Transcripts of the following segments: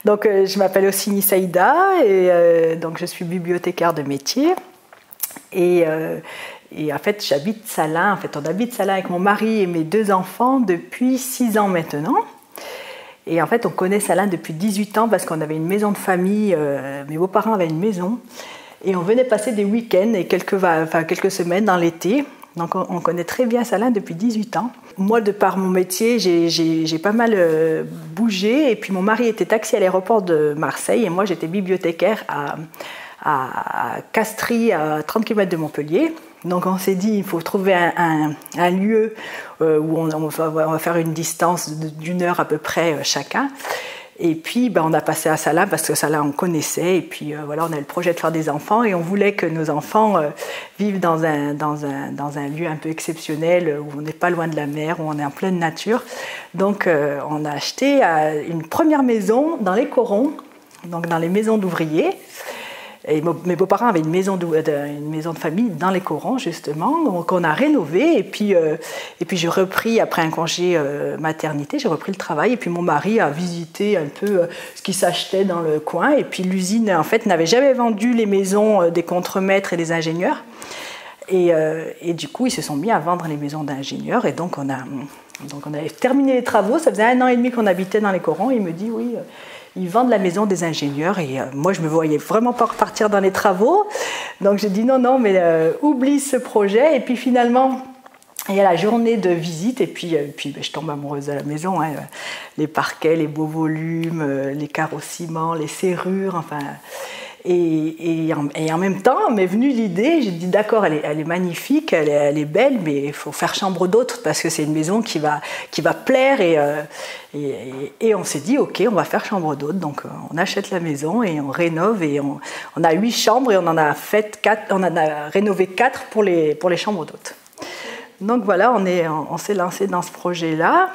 Donc je m'appelle Ossini Saïda et donc je suis bibliothécaire de métier. Et en fait, j'habite Salins. En fait, on habite Salins avec mon mari et mes 2 enfants depuis 6 ans maintenant. Et en fait, on connaît Salins depuis 18 ans parce qu'on avait une maison de famille. Mes beaux-parents avaient une maison. Et on venait passer des week-ends et quelques semaines dans l'été. Donc on connaît très bien Salins depuis 18 ans. Moi, de par mon métier, j'ai pas mal bougé. Et puis mon mari était taxi à l'aéroport de Marseille et moi, j'étais bibliothécaire à Castries, à 30 km de Montpellier. Donc on s'est dit il faut trouver un lieu où on va faire une distance d'1 heure à peu près chacun. Et puis on a passé à Salins parce que Salins on connaissait. Et puis voilà, on a le projet de faire des enfants et on voulait que nos enfants vivent dans un lieu un peu exceptionnel où on n'est pas loin de la mer, où on est en pleine nature. Donc on a acheté une première maison dans les corons, donc dans les maisons d'ouvriers. Et mes beaux-parents avaient une maison de famille dans les corons, justement. Donc, on a rénové. Et puis j'ai repris, après un congé maternité, j'ai repris le travail. Et puis, mon mari a visité un peu ce qui s'achetait dans le coin. Et puis, l'usine, en fait, n'avait jamais vendu les maisons des contremaîtres et des ingénieurs. Et du coup, ils se sont mis à vendre les maisons d'ingénieurs. Et donc, on avait terminé les travaux. Ça faisait 1 an et demi qu'on habitait dans les corons. Il me dit, oui... Ils vendent la maison des ingénieurs et moi je me voyais vraiment pas repartir dans les travaux. Donc j'ai dit non, mais oublie ce projet. Et puis finalement, il y a la journée de visite et puis je tombe amoureuse de la maison. Hein. Les parquets, les beaux volumes, les carrossements, les serrures, enfin... Et en même temps, m'est venue l'idée, j'ai dit d'accord, elle est magnifique, elle est belle, mais il faut faire chambre d'hôtes parce que c'est une maison qui va plaire et on s'est dit ok, on va faire chambre d'hôtes. Donc on achète la maison et on rénove et on a 8 chambres et on en a rénové 4 pour les chambres d'hôtes. Donc voilà, on s'est lancé dans ce projet-là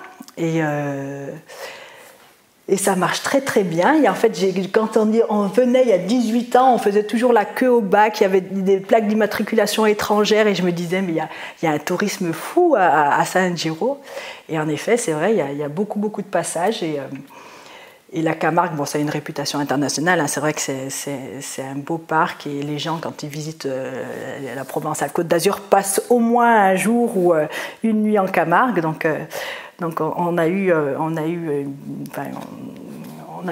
et ça marche très très bien. Et en fait, quand on venait il y a 18 ans, on faisait toujours la queue au bac, il y avait des plaques d'immatriculation étrangère et je me disais, mais il y a un tourisme fou à San Giro. Et en effet, c'est vrai, il y a beaucoup de passages. Et la Camargue, bon, ça a une réputation internationale. Hein. C'est vrai que c'est un beau parc et les gens, quand ils visitent la Provence à Côte d'Azur, passent au moins un jour ou une nuit en Camargue. Donc on a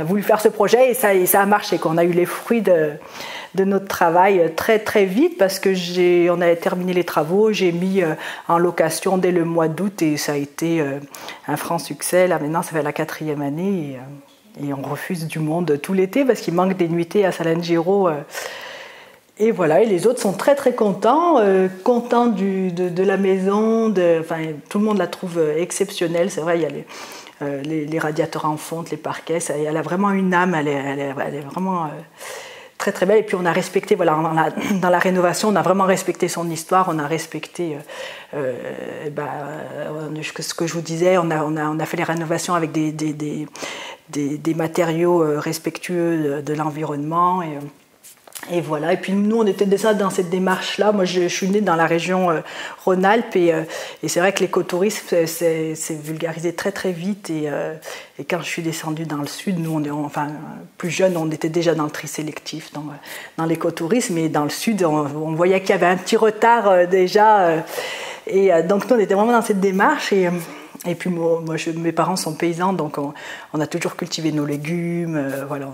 voulu faire ce projet et ça a marché. On a eu les fruits de notre travail très très vite parce que on avait terminé les travaux, j'ai mis en location dès le mois d'août et ça a été un franc succès. Là maintenant, ça fait la 4e année et on refuse du monde tout l'été parce qu'il manque des nuitées à San Giro. Et voilà, et les autres sont très très contents de la maison, tout le monde la trouve exceptionnelle, c'est vrai, il y a les radiateurs en fonte, les parquets, elle a vraiment une âme, elle est vraiment très très belle. Et puis on a respecté, voilà, dans la rénovation, on a vraiment respecté son histoire, on a respecté ce que je vous disais, on a fait les rénovations avec des matériaux respectueux de l'environnement. Et voilà, et puis nous on était déjà dans cette démarche-là. Moi je suis née dans la région Rhône-Alpes et c'est vrai que l'écotourisme c'est vulgarisé très très vite et quand je suis descendue dans le sud, nous plus jeunes on était déjà dans le tri sélectif, dans l'écotourisme, et dans le sud on voyait qu'il y avait un petit retard déjà et donc nous on était vraiment dans cette démarche et puis mes parents sont paysans, donc on a toujours cultivé nos légumes, voilà,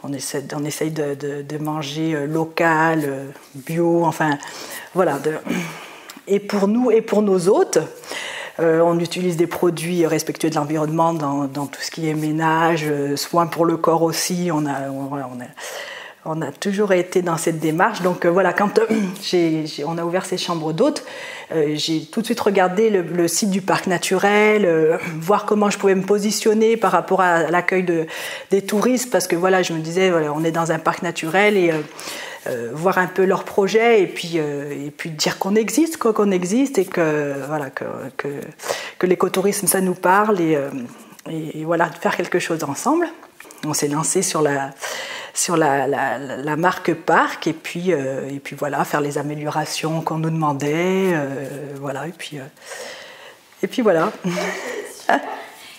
on essaye de manger local, bio, enfin voilà. Et pour nous et pour nos hôtes, on utilise des produits respectueux de l'environnement dans tout ce qui est ménage, soins pour le corps aussi. On a toujours été dans cette démarche. Donc voilà, quand on a ouvert ces chambres d'hôtes, j'ai tout de suite regardé le site du parc naturel, voir comment je pouvais me positionner par rapport à l'accueil des touristes, parce que voilà, je me disais, voilà, on est dans un parc naturel et voir un peu leurs projets et puis dire qu'on existe et que voilà que l'écotourisme ça nous parle et voilà, faire quelque chose ensemble. On s'est lancé sur la marque Parc et puis voilà, faire les améliorations qu'on nous demandait, voilà, et puis voilà.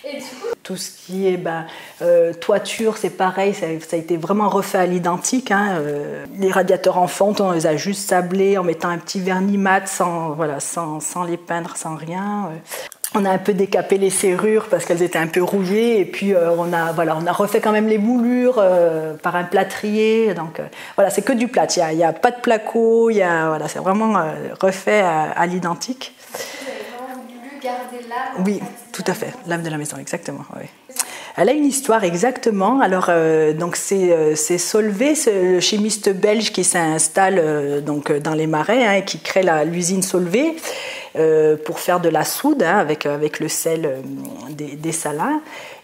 Et du coup, tout ce qui est toiture, c'est pareil, ça a été vraiment refait à l'identique. Hein. Les radiateurs en fonte, on les a juste sablés en mettant un petit vernis mat sans les peindre, sans rien. On a un peu décapé les serrures parce qu'elles étaient un peu rouillées, et puis on a refait quand même les moulures par un plâtrier. Donc voilà, c'est que du plâtre, il n'y a pas de placo, c'est vraiment refait à l'identique. Vous avez vraiment voulu garder l'âme? Oui, tout à fait, l'âme de la maison, exactement. Oui. Elle a une histoire, exactement. Alors, donc c'est Solvay, le chimiste belge qui s'installe dans les Marais, hein, et qui crée l'usine Solvay pour faire de la soude, hein, avec le sel des salins.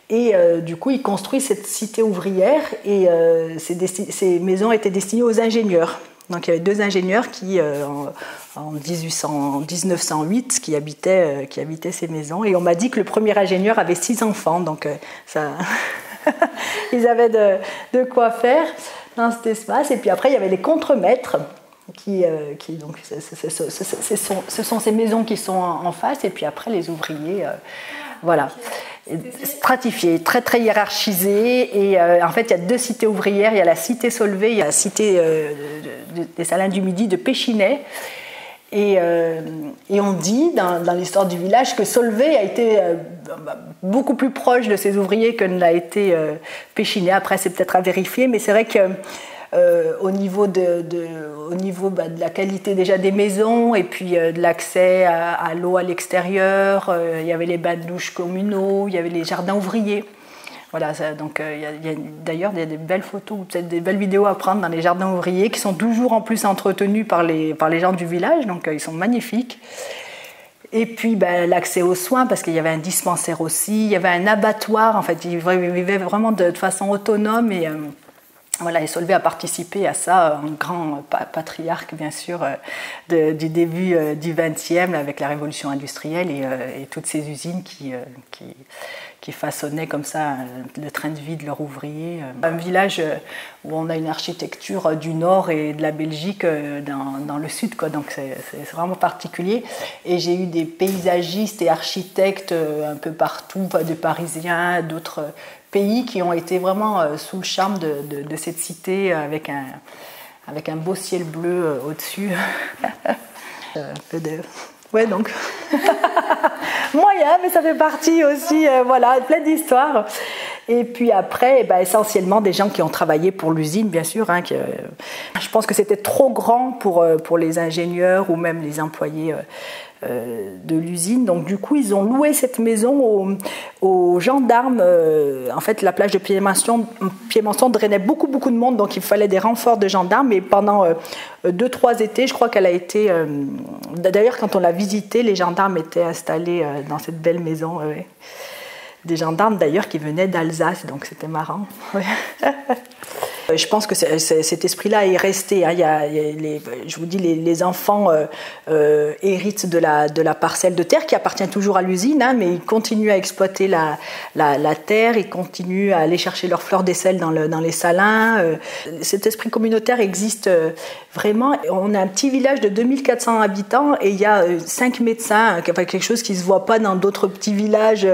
Et du coup, il construit cette cité ouvrière, et ces maisons étaient destinées aux ingénieurs. Donc il y avait 2 ingénieurs qui, en 1908, qui habitaient ces maisons. Et on m'a dit que le premier ingénieur avait 6 enfants, donc ça, ils avaient de quoi faire dans cet espace. Et puis après, il y avait les contremaîtres, donc ce sont ces maisons qui sont en face. Et puis après, les ouvriers, voilà. Stratifié, très très hiérarchisé, et en fait il y a 2 cités ouvrières, il y a la cité Solvay, il y a la cité des Salins du Midi de Péchinet, et on dit dans l'histoire du village que Solvay a été beaucoup plus proche de ses ouvriers que ne l'a été Péchinet. Après c'est peut-être à vérifier, mais c'est vrai que au niveau de la qualité déjà des maisons, et puis de l'accès à l'eau à l'extérieur, il y avait les bains de douche communaux, il y avait les jardins ouvriers. Voilà, donc il y a d'ailleurs des belles photos ou peut-être des belles vidéos à prendre dans les jardins ouvriers qui sont toujours en plus entretenus par les gens du village, donc ils sont magnifiques. Et puis l'accès aux soins, parce qu'il y avait un dispensaire aussi, il y avait un abattoir, en fait ils vivaient vraiment de façon autonome, et voilà, et Solvay a participé à ça, un grand patriarche, bien sûr, du début du XXe, avec la révolution industrielle et toutes ces usines qui façonnaient comme ça le train de vie de leurs ouvriers. Un village où on a une architecture du nord et de la Belgique dans le sud, quoi. Donc c'est vraiment particulier. Et j'ai eu des paysagistes et architectes un peu partout, des Parisiens, d'autres pays qui ont été vraiment sous le charme de cette cité, avec un beau ciel bleu au-dessus. Un peu de... Ouais, donc... moyen, mais ça fait partie aussi, voilà, plein d'histoires. Et puis après, essentiellement des gens qui ont travaillé pour l'usine, bien sûr. Hein, je pense que c'était trop grand pour les ingénieurs ou même les employés de l'usine. Donc du coup, ils ont loué cette maison aux gendarmes. En fait, la plage de Piémençon drainait beaucoup de monde, donc il fallait des renforts de gendarmes. Et pendant 2-3 étés, je crois qu'elle a été... D'ailleurs, quand on l'a visitée, les gendarmes étaient installés dans cette belle maison. Des gendarmes d'ailleurs qui venaient d'Alsace, donc c'était marrant. Je pense que cet esprit-là est resté. Hein. Je vous dis, les enfants héritent de la parcelle de terre qui appartient toujours à l'usine, hein, mais ils continuent à exploiter la terre, ils continuent à aller chercher leurs fleurs d'aisselle dans les salins. Cet esprit communautaire existe vraiment. On a un petit village de 2400 habitants et il y a 5 médecins, quelque chose qui ne se voit pas dans d'autres petits villages.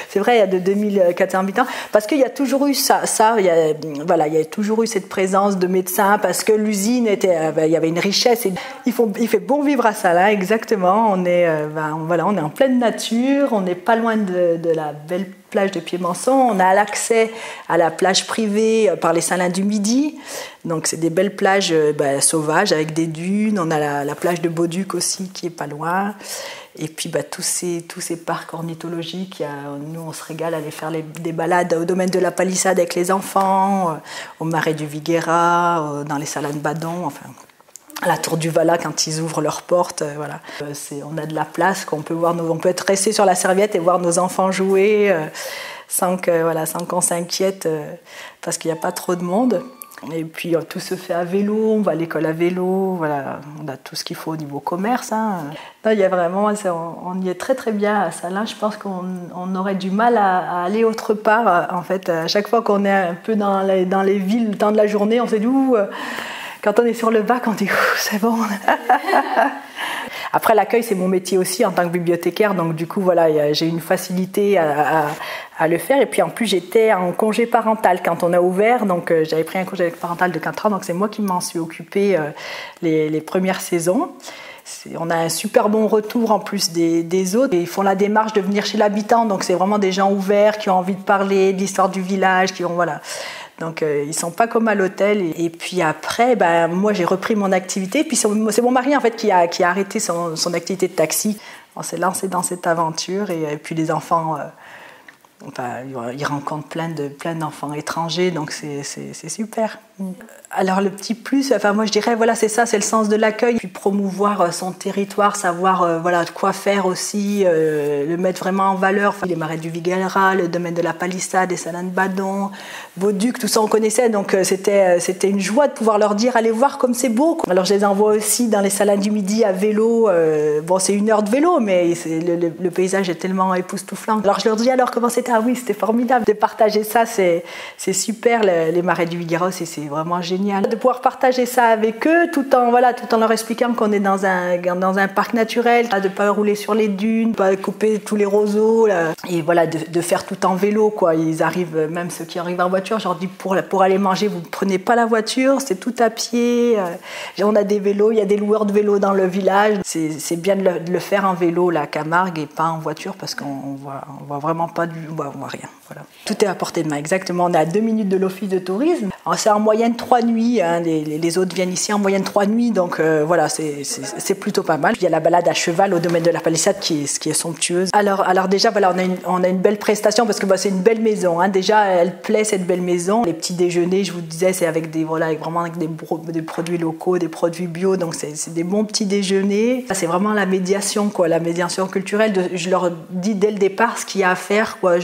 C'est vrai, il y a de 2400 habitants, parce qu'il y a toujours eu ça il y a toujours eu cette présence de médecins, parce que l'usine il y avait une richesse, et il fait bon vivre à Salins, exactement. On est en pleine nature, on n'est pas loin de la belle plage de Piémençon, on a l'accès à la plage privée par les Salins du Midi, donc c'est des belles plages sauvages avec des dunes. On a la plage de Bauduc aussi qui est pas loin. Et puis tous ces parcs ornithologiques, nous on se régale à aller faire des balades au domaine de la Palissade avec les enfants, au marais du Viguera, dans les Salins de Badon, enfin à la Tour du Valat quand ils ouvrent leurs portes. Voilà. On a de la place, on peut être resté sur la serviette et voir nos enfants jouer sans qu'on s'inquiète parce qu'il n'y a pas trop de monde. Et puis tout se fait à vélo, on va à l'école à vélo, voilà, on a tout ce qu'il faut au niveau commerce. Hein. Là, il y a vraiment, on y est très très bien à Salins. Je pense qu'on aurait du mal à aller autre part. En fait, à chaque fois qu'on est un peu dans les villes, le temps de la journée, on se dit quand on est sur le bac, on dit c'est bon. Après, l'accueil, c'est mon métier aussi en tant que bibliothécaire, donc du coup, voilà, j'ai une facilité à le faire. Et puis en plus, j'étais en congé parental quand on a ouvert, donc j'avais pris un congé parental de 4 ans, donc c'est moi qui m'en suis occupée les premières saisons. On a un super bon retour en plus des autres. Et ils font la démarche de venir chez l'habitant, donc c'est vraiment des gens ouverts qui ont envie de parler de l'histoire du village, qui ont voilà. Donc ils sont pas comme à l'hôtel. Et puis après, moi j'ai repris mon activité. Puis c'est mon mari en fait qui a arrêté son activité de taxi. On s'est lancé dans cette aventure et puis les enfants. Ils rencontrent plein d'enfants étrangers, donc c'est super. Alors le petit plus, moi je dirais, voilà, c'est ça, c'est le sens de l'accueil. Puis promouvoir son territoire, savoir voilà, quoi faire aussi, le mettre vraiment en valeur. Les marais du Viguera, le domaine de la Palissade, les Salins de Badon, Bauduc, tout ça on connaissait, donc c'était une joie de pouvoir leur dire, allez voir comme c'est beau. Alors je les envoie aussi dans les Salins du Midi à vélo. Bon, c'est 1 heure de vélo, mais le paysage est tellement époustouflant. Alors je leur dis alors comment c'était. Ah oui, c'était formidable de partager ça, c'est super, les marais du Viguera, c'est vraiment génial. De pouvoir partager ça avec eux tout en leur expliquant qu'on est dans un parc naturel, de ne pas rouler sur les dunes, de pas couper tous les roseaux, là. Et voilà, de faire tout en vélo, quoi. Ils arrivent, même ceux qui arrivent en voiture, je leur dis pour aller manger, vous ne prenez pas la voiture, c'est tout à pied. On a des vélos, il y a des loueurs de vélos dans le village. C'est bien de le faire en vélo, la Camargue, et pas en voiture, parce qu'on voit vraiment pas on voit rien. Voilà. Tout est à portée de main, exactement. On est à 2 minutes de l'office de tourisme. Alors, c'est en moyenne 3 nuits. Hein. Les autres viennent ici en moyenne 3 nuits, donc voilà, c'est plutôt pas mal. Il y a la balade à cheval au domaine de la Palissade qui est somptueuse. Alors déjà, voilà, on a une belle prestation parce que c'est une belle maison. Hein. Déjà, elle plaît cette belle maison. Les petits déjeuners, je vous disais, c'est avec des produits locaux, des produits bio, donc c'est des bons petits déjeuners. C'est vraiment la médiation, quoi, la médiation culturelle. Je leur dis dès le départ ce qu'il y a à faire, quoi.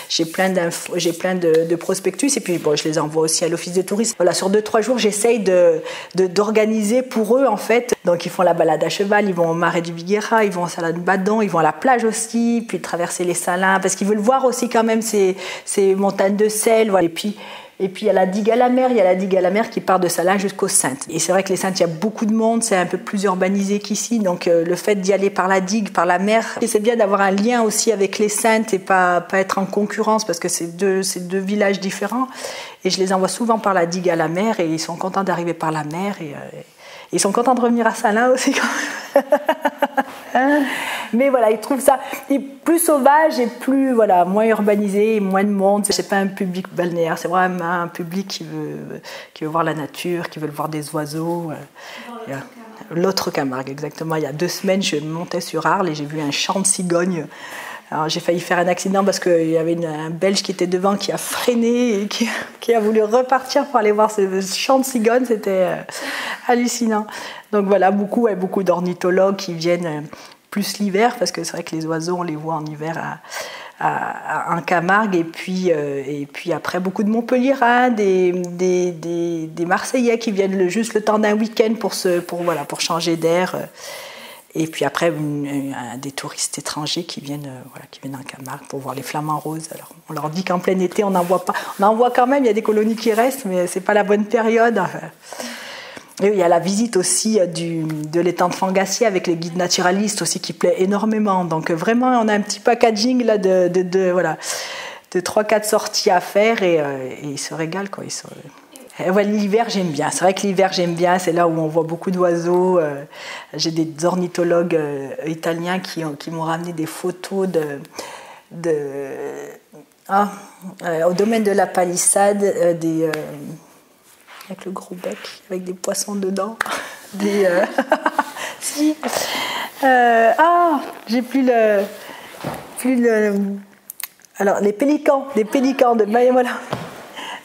J'ai plein de prospectus et puis bon, je les envoie aussi à l'office de tourisme. Voilà, sur 2-3 jours, j'essaye d'organiser pour eux en fait. Donc ils font la balade à cheval, ils vont au marais du Viguera, ils vont au Salin de Badon, ils vont à la plage aussi, puis traverser les salins parce qu'ils veulent voir aussi quand même ces montagnes de sel. Voilà. Et puis il y a la digue à la mer, qui part de Salins jusqu'aux Saintes. Et c'est vrai que les Saintes, il y a beaucoup de monde, c'est un peu plus urbanisé qu'ici, donc le fait d'y aller par la digue, par la mer, et c'est bien d'avoir un lien aussi avec les Saintes et pas être en concurrence parce que c'est deux villages différents. Et je les envoie souvent par la digue à la mer et ils sont contents d'arriver par la mer et ils sont contents de revenir à Salins aussi quand même. Mais voilà, ils trouvent ça plus sauvage et plus moins urbanisé, moins de monde. C'est pas un public balnéaire, c'est vraiment un public qui veut voir la nature, qui veut voir des oiseaux. L'autre Camargue, exactement. Il y a 2 semaines, je montais sur Arles et j'ai vu un champ de cigognes. Alors, j'ai failli faire un accident parce qu'il y avait un Belge qui était devant qui a freiné et qui a voulu repartir pour aller voir ce champ de cigognes. C'était hallucinant. Donc voilà, beaucoup d'ornithologues qui viennent plus l'hiver parce que c'est vrai que les oiseaux, on les voit en hiver en Camargue. Et puis après, beaucoup de Montpelliérains, des Marseillais qui viennent juste le temps d'un week-end pour changer d'air. Et puis après, des touristes étrangers qui viennent en Camargue pour voir les flamants roses. Alors, on leur dit qu'en plein été, on n'en voit pas. On en voit quand même, il y a des colonies qui restent, mais ce n'est pas la bonne période. Et il y a la visite aussi de l'étang de Fangassier avec les guides naturalistes aussi qui plaît énormément. Donc vraiment, on a un petit packaging là, de 3-4 sorties à faire et ils se régalent, quoi. L'hiver, j'aime bien. C'est vrai que l'hiver, j'aime bien. C'est là où on voit beaucoup d'oiseaux. J'ai des ornithologues italiens qui m'ont ramené des photos au domaine de la Palissade, avec le gros bec, avec des poissons dedans. Si. J'ai plus le. Alors, des pélicans de voilà.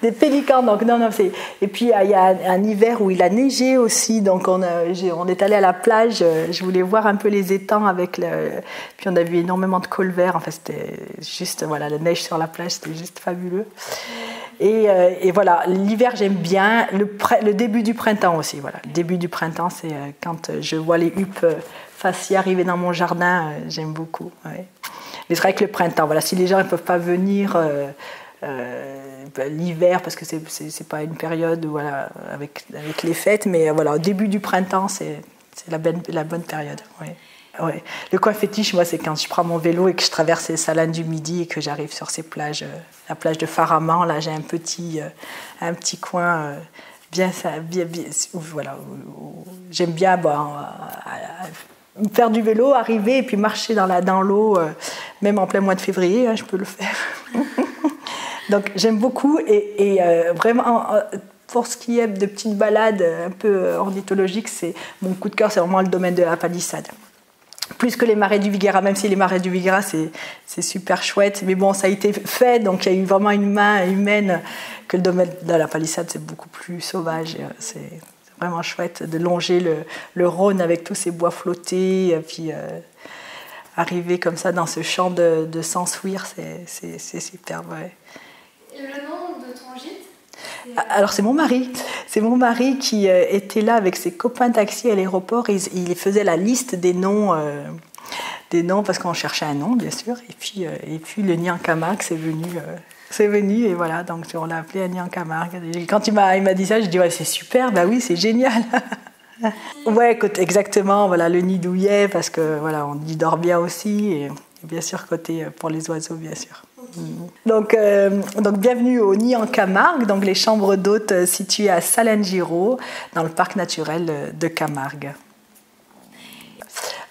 Des pélicans, donc non, c'est... Et puis il y a un hiver où il a neigé aussi, donc on est allé à la plage, je voulais voir un peu les étangs puis on a vu énormément de colverts, enfin c'était juste, la neige sur la plage, c'était juste fabuleux. Et voilà, l'hiver j'aime bien, le début du printemps aussi, voilà. Le début du printemps, c'est quand je vois les huppes fasciées arriver dans mon jardin, j'aime beaucoup. Ouais. Mais c'est vrai que le printemps, si les gens ne peuvent pas venir... l'hiver parce que c'est pas une période avec les fêtes, mais au début du printemps c'est c'est la bonne période. Ouais. Ouais. Le coin fétiche, moi, c'est quand je prends mon vélo et que je traverse les Salines du Midi et que j'arrive sur ces plages, la plage de Faraman. Là, j'ai un petit coin bien, voilà, où j'aime bien faire du vélo, arriver et puis marcher dans l'eau, même en plein mois de février, hein, je peux le faire. Donc, j'aime beaucoup et vraiment. Pour ce qui est de petites balades un peu ornithologiques, mon coup de cœur, c'est vraiment le domaine de la palissade. Plus que les marais du Viguera, même si les marais du Viguera, c'est super chouette. Mais bon, ça a été fait, donc il y a eu vraiment une main humaine, que le domaine de la palissade, c'est beaucoup plus sauvage. C'est vraiment chouette de longer le Rhône avec tous ces bois flottés, et puis arriver comme ça dans ce champ de Sansouir, c'est superbe. Ouais. Et le nom de ton gîte ? Alors c'est mon mari qui était là avec ses copains taxi à l'aéroport. Il faisait la liste des noms parce qu'on cherchait un nom bien sûr. Et puis le Nid en Camargue c'est venu et voilà, donc on l'a appelé un Nid en Camargue. Et quand il m'a dit ça, je dis ouais, c'est super, bah oui, c'est génial. Ouais, exactement, voilà, le nid douillet parce que voilà, on y dort bien aussi et bien sûr côté pour les oiseaux bien sûr. Donc bienvenue au Nid en Camargue, donc les chambres d'hôtes situées à Salengiro, dans le parc naturel de Camargue.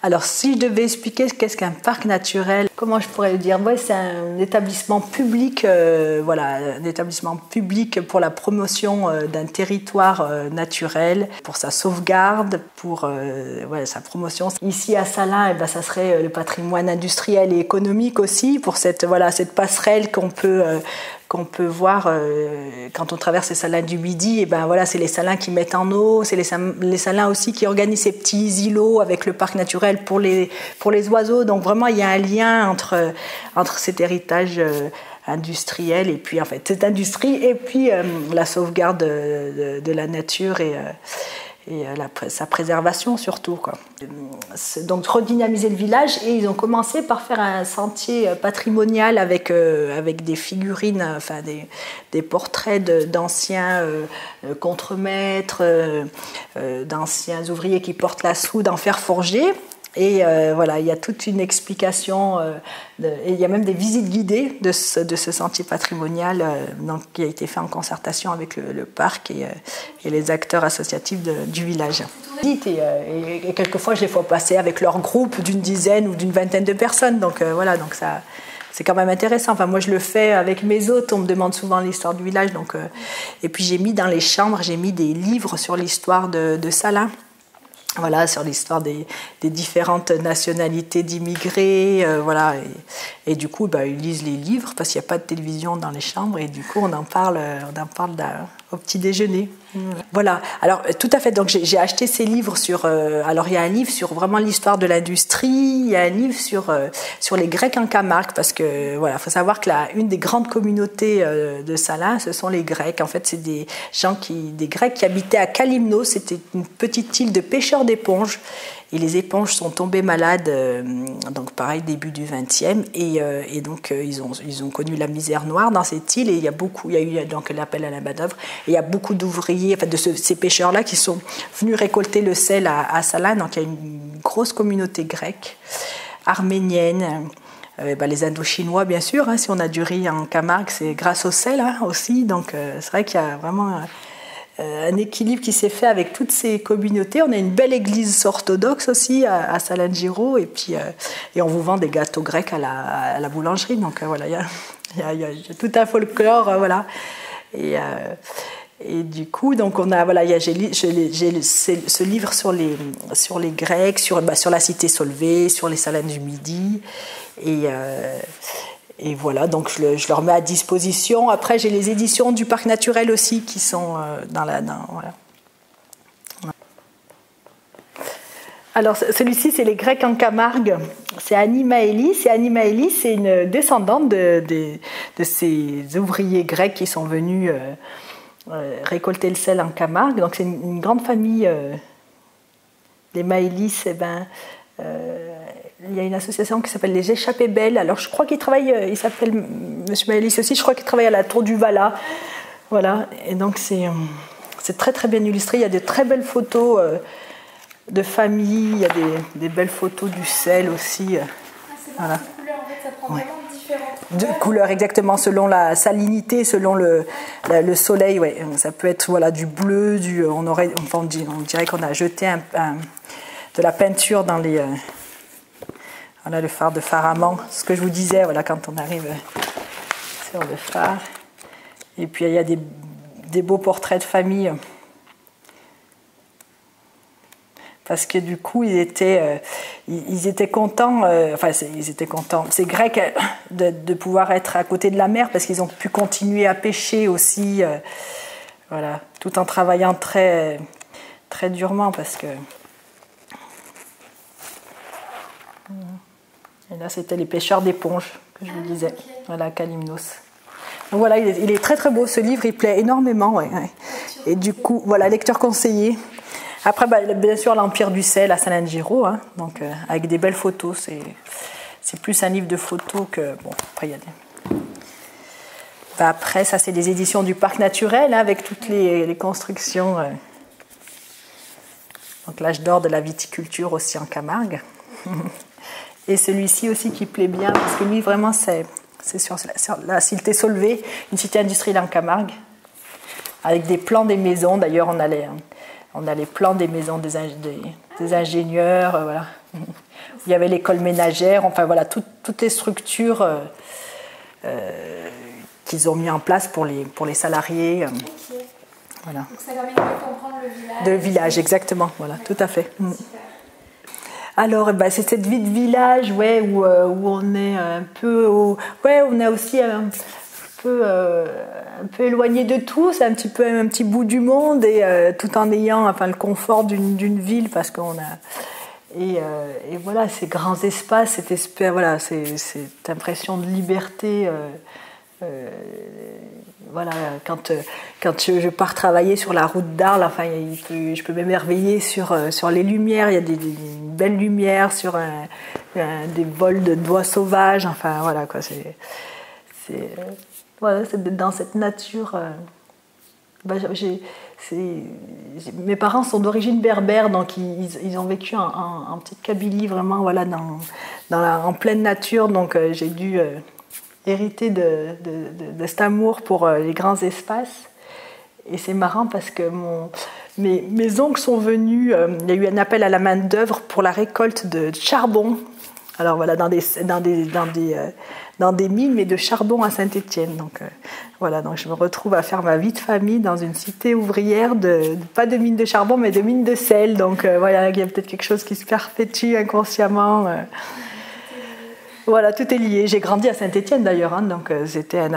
Alors si je devais expliquer qu'est-ce qu'un parc naturel, comment je pourrais le dire ? Ouais, c'est un établissement public, un établissement public pour la promotion d'un territoire naturel, pour sa sauvegarde, pour sa promotion. Ici à Salins, ça serait le patrimoine industriel et économique aussi, pour cette passerelle qu'on peut voir quand on traverse les Salins du Midi. Et c'est les Salins qui mettent en eau, c'est les Salins aussi qui organisent ces petits îlots avec le parc naturel pour les oiseaux. Donc vraiment, il y a un lien entre cet héritage industriel et puis en fait cette industrie et puis la sauvegarde de la nature et sa préservation surtout, quoi. Donc redynamiser le village et ils ont commencé par faire un sentier patrimonial avec des figurines, enfin des portraits d'anciens contremaîtres, d'anciens ouvriers qui portent la soude en fer forgé. Et il y a toute une explication, et il y a même des visites guidées de ce sentier patrimonial qui a été fait en concertation avec le parc et les acteurs associatifs du village. Et quelquefois, je les fais passer avec leur groupe d'une dizaine ou d'une vingtaine de personnes. Donc ça, c'est quand même intéressant. Enfin, moi, je le fais avec mes hôtes. On me demande souvent l'histoire du village. Et puis, j'ai mis dans les chambres, des livres sur l'histoire de Salins. Voilà, sur l'histoire des différentes nationalités d'immigrés, et du coup, ils lisent les livres parce qu'il n'y a pas de télévision dans les chambres, et du coup, on en parle au petit déjeuner. Voilà. Alors, tout à fait. Donc, j'ai acheté ces livres alors, il y a un livre sur vraiment l'histoire de l'industrie. Il y a un livre sur les Grecs en Camargue, parce que faut savoir que une des grandes communautés de Salins, ce sont les Grecs. En fait, c'est des Grecs qui habitaient à Kalymnos. C'était une petite île de pêcheurs d'éponges. Et les éponges sont tombées malades, donc pareil, début du XXe, et donc ils ont connu la misère noire dans cette île, et il y a eu donc l'appel à la main-d'œuvre, et il y a beaucoup d'ouvriers, de ces pêcheurs-là qui sont venus récolter le sel à Salins, donc il y a une grosse communauté grecque, arménienne, les Indochinois bien sûr, si on a du riz en Camargue, c'est grâce au sel aussi, donc c'est vrai qu'il y a vraiment un équilibre qui s'est fait avec toutes ces communautés. On a une belle église orthodoxe aussi à Salengiro, et puis on vous vend des gâteaux grecs à la boulangerie. Donc il y a tout un folklore, et du coup, donc j'ai ce livre sur les Grecs, sur la cité Solvay, sur les Salins du Midi, et voilà, donc je le remets à disposition. Après, j'ai les éditions du Parc Naturel aussi qui sont voilà. Alors, celui-ci, c'est les Grecs en Camargue. C'est Annie Maëlys. Et Annie Maëlys, c'est une descendante de ces ouvriers grecs qui sont venus récolter le sel en Camargue. Donc, c'est une grande famille. Les Maëlys, il y a une association qui s'appelle les Échappées Belles. Alors, je crois qu'il travaille, il s'appelle Monsieur Maëlys aussi, je crois qu'il travaille à la Tour du Valat. Voilà, et donc c'est très très bien illustré. Il y a de très belles photos de famille. Il y a des belles photos du sel aussi. C'est bon, voilà. Ces couleurs, en fait, ça prend vraiment différentes couleurs, exactement, selon la salinité, selon le soleil. Ouais. Ça peut être voilà, du bleu, on dirait qu'on a jeté de la peinture dans les... voilà le phare de Faraman, ce que je vous disais, voilà, quand on arrive sur le phare. Et puis il y a des beaux portraits de famille. Parce que du coup, ils étaient contents, ils étaient contents, c'est grec, de pouvoir être à côté de la mer, parce qu'ils ont pu continuer à pêcher aussi, voilà, tout en travaillant très, très durement, parce que... Et là, c'était les pêcheurs d'éponges, que je vous disais, voilà, Kalymnos. Donc voilà, il est très très beau, ce livre, il plaît énormément, ouais. Et du coup, voilà, lecteur conseillé. Après, bien sûr, l'Empire du sel à Salengiro, hein, donc avec des belles photos. C'est plus un livre de photos que... Bon, après, il y a des... après, ça, c'est des éditions du Parc naturel, hein, avec toutes les constructions. Donc, l'âge d'or de la viticulture aussi en Camargue. Et celui-ci aussi qui plaît bien, parce que lui, vraiment, c'est sur la cité Solvay, une cité industrielle en Camargue, avec des plans des maisons. D'ailleurs, on a les plans des maisons des ingénieurs, voilà. Il y avait l'école ménagère, enfin voilà, toutes les structures qu'ils ont mis en place pour les salariés. Voilà. Donc ça permet de comprendre le village. De village, exactement, voilà, tout à fait. Super. Alors, c'est cette vie de village, ouais, où on est un peu, on est aussi un peu éloigné de tout, c'est un petit bout du monde, et tout en ayant, le confort d'une ville, parce qu'on a et voilà, ces grands espaces, cette impression de liberté. Voilà, quand je pars travailler sur la route d'Arles, je peux m'émerveiller sur les lumières. Il y a des belles lumières sur des vols d'oies sauvages. Enfin voilà quoi, c'est dans cette nature. Mes parents sont d'origine berbère, donc ils ont vécu en petite Kabylie, vraiment voilà, en pleine nature. Donc j'ai dû hérité de cet amour pour les grands espaces. Et c'est marrant parce que mes oncles sont venus, il y a eu un appel à la main-d'œuvre pour la récolte de charbon. Alors voilà, dans des mines, mais de charbon à Saint-Étienne. Donc voilà, donc je me retrouve à faire ma vie de famille dans une cité ouvrière, pas de mine de charbon, mais de mine de sel. Donc voilà, il y a peut-être quelque chose qui se perpétue inconsciemment. Voilà, tout est lié. J'ai grandi à Saint-Étienne d'ailleurs, hein, donc c'était un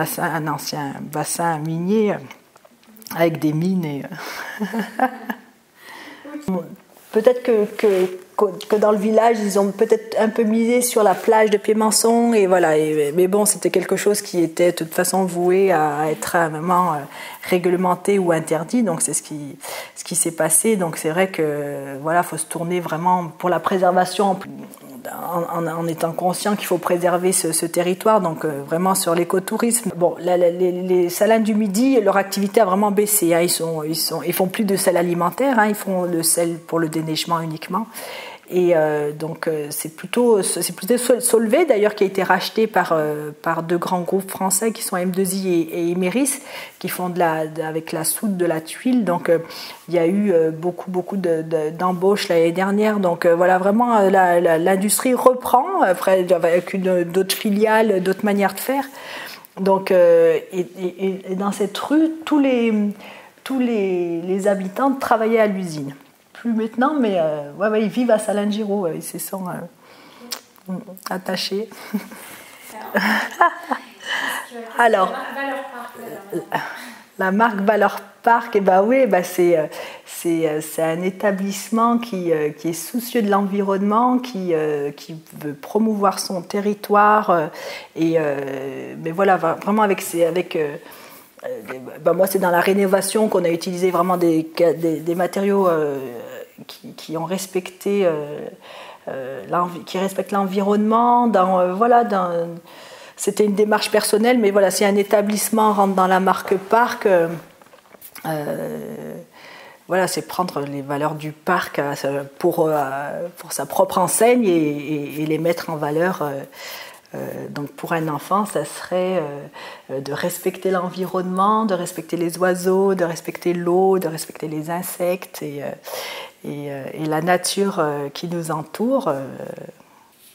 ancien bassin minier avec des mines. Et, peut-être que dans le village, ils ont peut-être un peu misé sur la plage de Piémançon, et voilà. Mais bon, c'était quelque chose qui était de toute façon voué à être vraiment réglementé ou interdit. Donc c'est ce qui s'est passé. Donc c'est vrai que voilà, faut se tourner vraiment pour la préservation. En étant conscient qu'il faut préserver ce territoire, donc vraiment sur l'écotourisme. Bon, les Salins du Midi, leur activité a vraiment baissé. Hein. Ils font plus de sel alimentaire, hein. Ils font le sel pour le déneigement uniquement. Et donc c'est plutôt Solvay d'ailleurs, qui a été racheté par deux grands groupes français qui sont M2I et Imerys, qui font avec la soude de la tuile. Donc il y a eu beaucoup d'embauches l'année dernière. Donc voilà, vraiment l'industrie reprend après, avec d'autres filiales, d'autres manières de faire. Donc et dans cette rue, tous les habitants travaillaient à l'usine. Plus maintenant, mais ils vivent à Salengiro, ils se sont attachés. Alors, la marque Valeur Parc, c'est un établissement qui est soucieux de l'environnement, qui veut promouvoir son territoire, mais voilà, vraiment moi, c'est dans la rénovation qu'on a utilisé vraiment des matériaux qui ont respecté, qui respectent l'environnement. C'était une démarche personnelle, mais voilà, si un établissement rentre dans la marque Parc, voilà, c'est prendre les valeurs du parc pour sa propre enseigne et les mettre en valeur. Donc pour un enfant, ça serait de respecter l'environnement, de respecter les oiseaux, de respecter l'eau, de respecter les insectes et la nature qui nous entoure.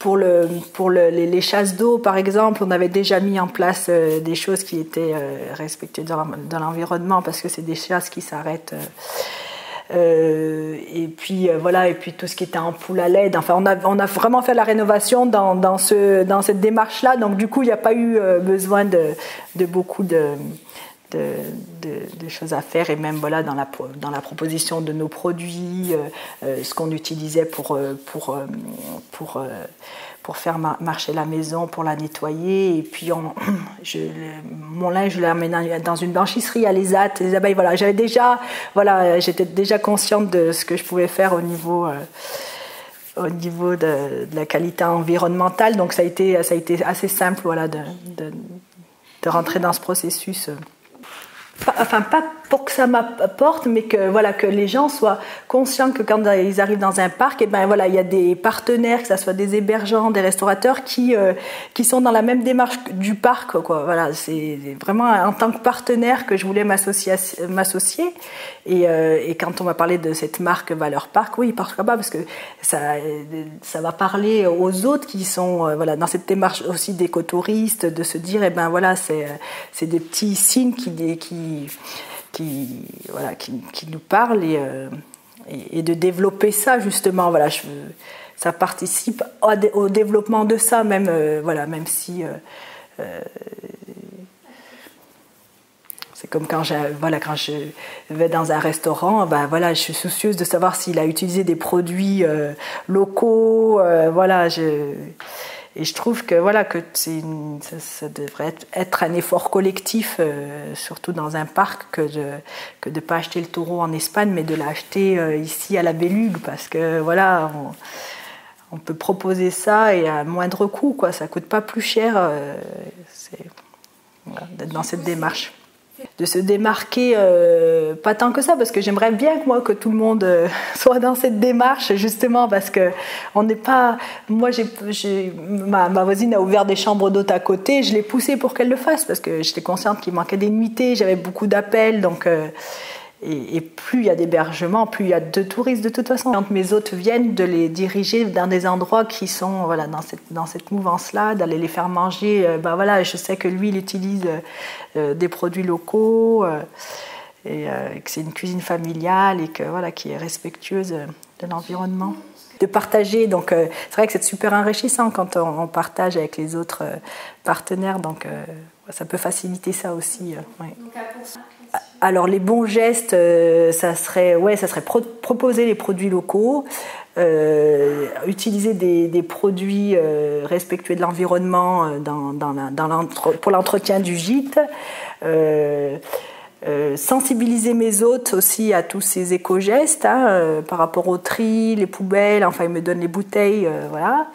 Pour les chasses d'eau, par exemple, on avait déjà mis en place des choses qui étaient respectueuses dans l'environnement parce que c'est des chasses qui s'arrêtent. Et puis voilà, et puis tout ce qui était en poule à LED. Enfin, on a vraiment fait la rénovation dans cette démarche-là. Donc du coup, il n'y a pas eu besoin de beaucoup de choses à faire, et même voilà, dans la proposition de nos produits, ce qu'on utilisait pour faire marcher la maison, pour la nettoyer. Et puis mon linge, je l'ai amené dans une blanchisserie à l'ESAT, les abeilles. Voilà, j'étais déjà consciente de ce que je pouvais faire au niveau de la qualité environnementale. Donc ça a été assez simple, voilà, de rentrer dans ce processus. Enfin, pas pour que ça m'apporte, mais que les gens soient conscients que quand ils arrivent dans un parc, et ben voilà, il y a des partenaires, que ce soit des hébergeants, des restaurateurs, qui sont dans la même démarche du parc, quoi. Voilà, c'est vraiment en tant que partenaire que je voulais m'associer. Et quand on m'a parlé de cette marque Valeurs Parc, oui, Parc Rabat, parce que ça va parler aux autres qui sont voilà, dans cette démarche aussi d'écotouristes, de se dire, ben voilà, c'est des petits signes qui nous parlent, et de développer ça, justement. Voilà, ça participe au développement de ça, même, voilà, même si c'est comme quand je vais dans un restaurant, ben voilà, je suis soucieuse de savoir s'il a utilisé des produits locaux, voilà, et je trouve que voilà, que ça devrait être un effort collectif, surtout dans un parc, que de pas acheter le taureau en Espagne, mais de l'acheter ici à la Bélugue, parce que voilà, on peut proposer ça et à moindre coût, quoi. Ça coûte pas plus cher, voilà, d'être dans cette démarche. De se démarquer, pas tant que ça, parce que j'aimerais bien que tout le monde soit dans cette démarche, justement, parce que on n'est pas. Moi, ma voisine a ouvert des chambres d'hôtes à côté, je l'ai poussée pour qu'elle le fasse, parce que j'étais consciente qu'il manquait des nuitées, j'avais beaucoup d'appels, donc. Et plus il y a d'hébergements, plus il y a de touristes de toute façon. Quand mes hôtes viennent, de les diriger dans des endroits qui sont voilà, dans cette mouvance-là, d'aller les faire manger. Ben voilà, je sais que lui, il utilise des produits locaux, et que c'est une cuisine familiale, et que voilà, qui est respectueuse de l'environnement. De partager, donc c'est vrai que c'est super enrichissant quand on partage avec les autres partenaires, donc ça peut faciliter ça aussi. Ouais. Alors les bons gestes, ça serait proposer les produits locaux, utiliser des produits respectueux de l'environnement pour l'entretien du gîte, sensibiliser mes hôtes aussi à tous ces éco-gestes, par rapport au tri, les poubelles, enfin ils me donnent les bouteilles, voilà.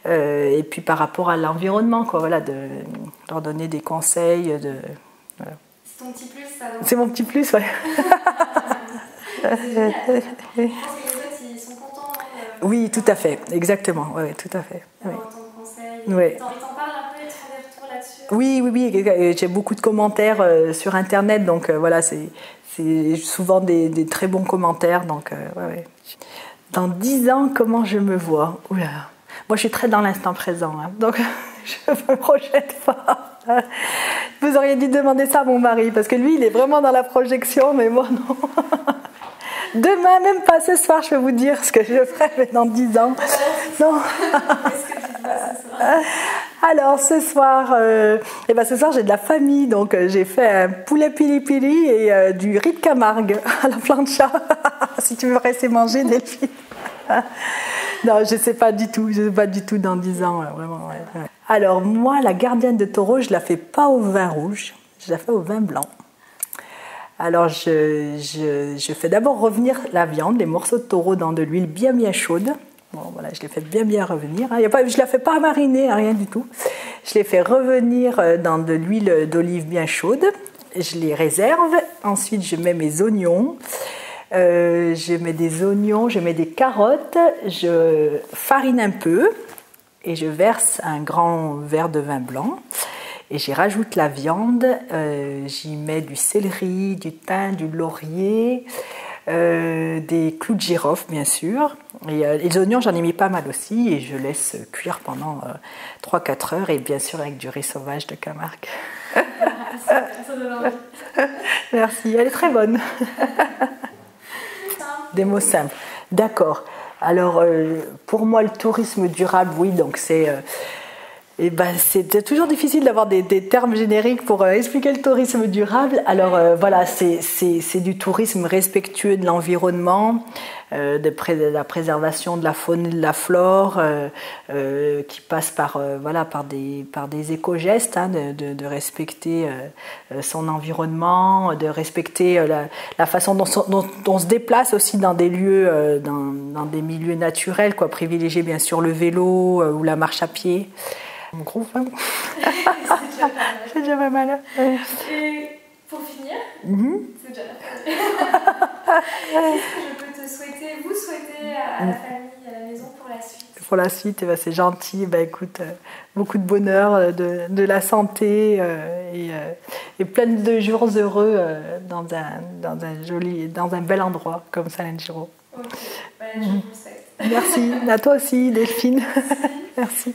Et puis par rapport à l'environnement, quoi, voilà, de leur donner des conseils. Voilà. C'est ton petit plus, ça, non ? C'est mon petit plus, ouais. C'est génial. Je pense que les autres, ils sont contents. Oui, tout à fait, exactement, ouais, tout à fait. D'avoir ton conseil. Ouais. Ils t'en parlent un peu, ils te font des retours là-dessus. Oui, j'ai beaucoup de commentaires sur Internet, donc voilà, c'est souvent des très bons commentaires, donc ouais. Dans 10 ans, comment je me vois ? Oula. Moi, je suis très dans l'instant présent, donc je ne me projette pas. Vous auriez dû demander ça à mon mari, parce que lui, il est vraiment dans la projection, mais moi, non. Demain, même pas ce soir, je peux vous dire ce que je ferai dans 10 ans. Non. Qu'est-ce que tu te vois ce soir ? Alors, ce soir, j'ai de la famille, donc j'ai fait un poulet pili-pili et du riz de Camargue à la plancha. Si tu veux rester manger, Delphine. Non, je ne sais pas du tout dans 10 ans, vraiment. Ouais. Alors, moi, la gardienne de taureau, je ne la fais pas au vin rouge, je la fais au vin blanc. Alors, je fais d'abord revenir la viande, les morceaux de taureau dans de l'huile bien chaude. Bon, voilà, je les fais bien revenir. Je ne la fais pas mariner, rien du tout. Je les fais revenir dans de l'huile d'olive bien chaude. Je les réserve. Ensuite, je mets mes oignons. Je mets des oignons, je mets des carottes, je farine un peu et je verse un grand verre de vin blanc. Et j'y rajoute la viande, j'y mets du céleri, du thym, du laurier, des clous de girofle bien sûr. Et les oignons, j'en ai mis pas mal aussi et je laisse cuire pendant 3-4 heures et bien sûr avec du riz sauvage de Camargue. Ça donne envie. Merci, elle est très bonne. Des mots simples. D'accord. Alors, pour moi, le tourisme durable, oui, donc c'est toujours difficile d'avoir des termes génériques pour expliquer le tourisme durable. Alors voilà, c'est du tourisme respectueux de l'environnement, de la préservation de la faune et de la flore, qui passe par des éco-gestes, hein, de respecter son environnement, de respecter la façon dont on se déplace aussi dans des lieux, dans des milieux naturels, quoi. Privilégier bien sûr le vélo ou la marche à pied. Mon gros fan. C'est déjà pas mal. Et pour finir, c'est déjà la fin. Qu'est-ce que je peux te souhaiter, vous souhaiter à la famille, à la maison pour la suite? Pour la suite, eh ben, c'est gentil. Ben, écoute, beaucoup de bonheur, de la santé et plein de jours heureux dans un bel endroit comme Salengiro. Ok, ben, je vous le souhaite. Merci. À toi aussi, Delphine. Merci.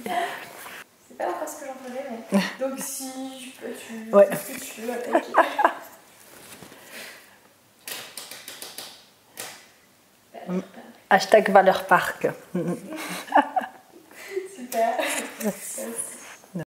C'est pas encore ce que j'en ferais, mais... Donc si je peux, tu Ouais. fais ce que tu veux, attaquer. Hashtag Valeur Parc. Super. Merci.